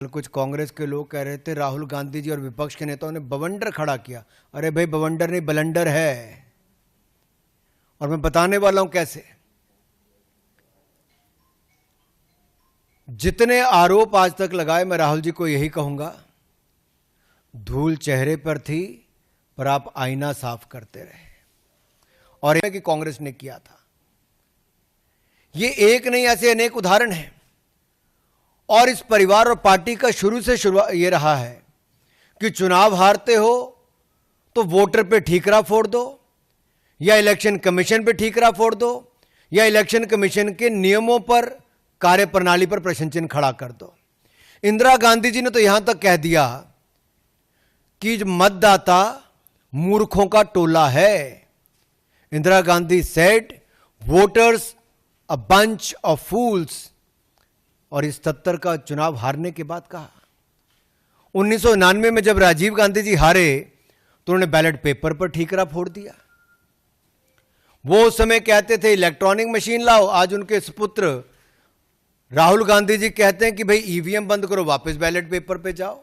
कुछ कांग्रेस के लोग कह रहे थे राहुल गांधी जी और विपक्ष के नेताओं ने बवंडर खड़ा किया। अरे भाई, बवंडर नहीं बलंडर है, और मैं बताने वाला हूं कैसे। जितने आरोप आज तक लगाए, मैं राहुल जी को यही कहूंगा, धूल चेहरे पर थी पर आप आईना साफ करते रहे, और यह कि कांग्रेस ने किया था। ये एक नहीं, ऐसे अनेक उदाहरण हैं। और इस परिवार और पार्टी का शुरू से शुरुआत ये रहा है कि चुनाव हारते हो तो वोटर पे ठीकरा फोड़ दो, या इलेक्शन कमीशन पे ठीकरा फोड़ दो, या इलेक्शन कमीशन के नियमों पर, कार्यप्रणाली पर प्रश्न चिन्ह खड़ा कर दो। इंदिरा गांधी जी ने तो यहां तक कह दिया कि मतदाता मूर्खों का टोला है। Indira Gandhi said voters a bunch of fools. और इस 77 का चुनाव हारने के बाद कहा। 1999 में जब राजीव गांधी जी हारे तो उन्होंने बैलेट पेपर पर ठीकरा फोड़ दिया। वो उस समय कहते थे इलेक्ट्रॉनिक मशीन लाओ, आज उनके सुपुत्र राहुल गांधी जी कहते हैं कि भाई ईवीएम बंद करो, वापस बैलेट पेपर पे जाओ।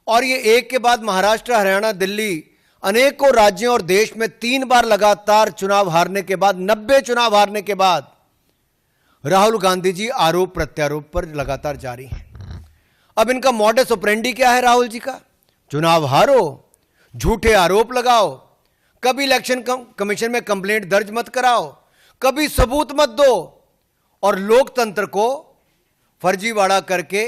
और ये एक के बाद महाराष्ट्र, हरियाणा, दिल्ली, अनेकों राज्यों और देश में 3 बार लगातार चुनाव हारने के बाद, 90 चुनाव हारने के बाद राहुल गांधी जी आरोप प्रत्यारोप पर लगातार जारी हैं। अब इनका मॉडस ऑपरेंडी क्या है राहुल जी का? चुनाव हारो, झूठे आरोप लगाओ, कभी इलेक्शन कमीशन में कंप्लेंट दर्ज मत कराओ, कभी सबूत मत दो, और लोकतंत्र को फर्जीवाड़ा करके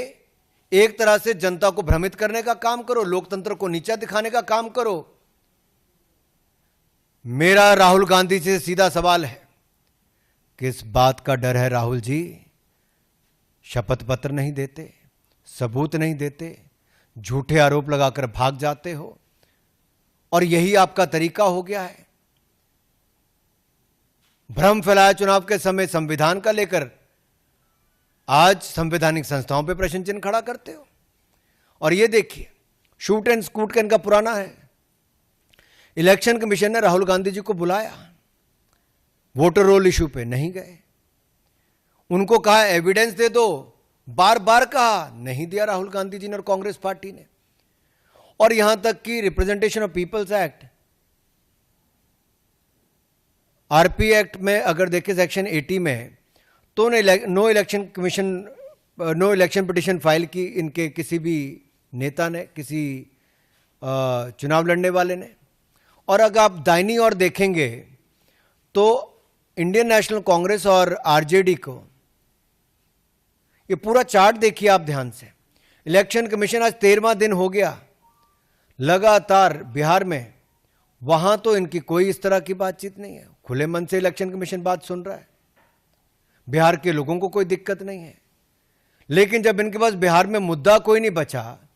एक तरह से जनता को भ्रमित करने का काम करो, लोकतंत्र को नीचा दिखाने का काम करो। मेरा राहुल गांधी से सीधा सवाल है, किस बात का डर है राहुल जी? शपथ पत्र नहीं देते, सबूत नहीं देते, झूठे आरोप लगाकर भाग जाते हो, और यही आपका तरीका हो गया है। भ्रम फैलाया चुनाव के समय संविधान का लेकर, आज संवैधानिक संस्थाओं पे प्रश्न चिन्ह खड़ा करते हो। और ये देखिए, शूट एंड स्कूट का इनका पुराना है। इलेक्शन कमीशन ने राहुल गांधी जी को बुलाया, वोटर रोल इशू पे नहीं गए। उनको कहा एविडेंस दे दो, बार बार कहा, नहीं दिया राहुल गांधी जी ने और कांग्रेस पार्टी ने। और यहां तक कि representation of people's act, RP act में अगर देखें सेक्शन 80 में, तो no election commission, no election petition file की इनके किसी भी नेता ने, किसी चुनाव लड़ने वाले ने। और अगर आप दाहिनी ओर देखेंगे तो इंडियन नेशनल कांग्रेस और आरजेडी को, ये पूरा चार्ट देखिए आप ध्यान से। इलेक्शन कमीशन आज 13वां दिन हो गया लगातार बिहार में, वहां तो इनकी कोई इस तरह की बातचीत नहीं है, खुले मन से इलेक्शन कमीशन बात सुन रहा है, बिहार के लोगों को कोई दिक्कत नहीं है। लेकिन जब इनके पास बिहार में मुद्दा कोई नहीं बचा,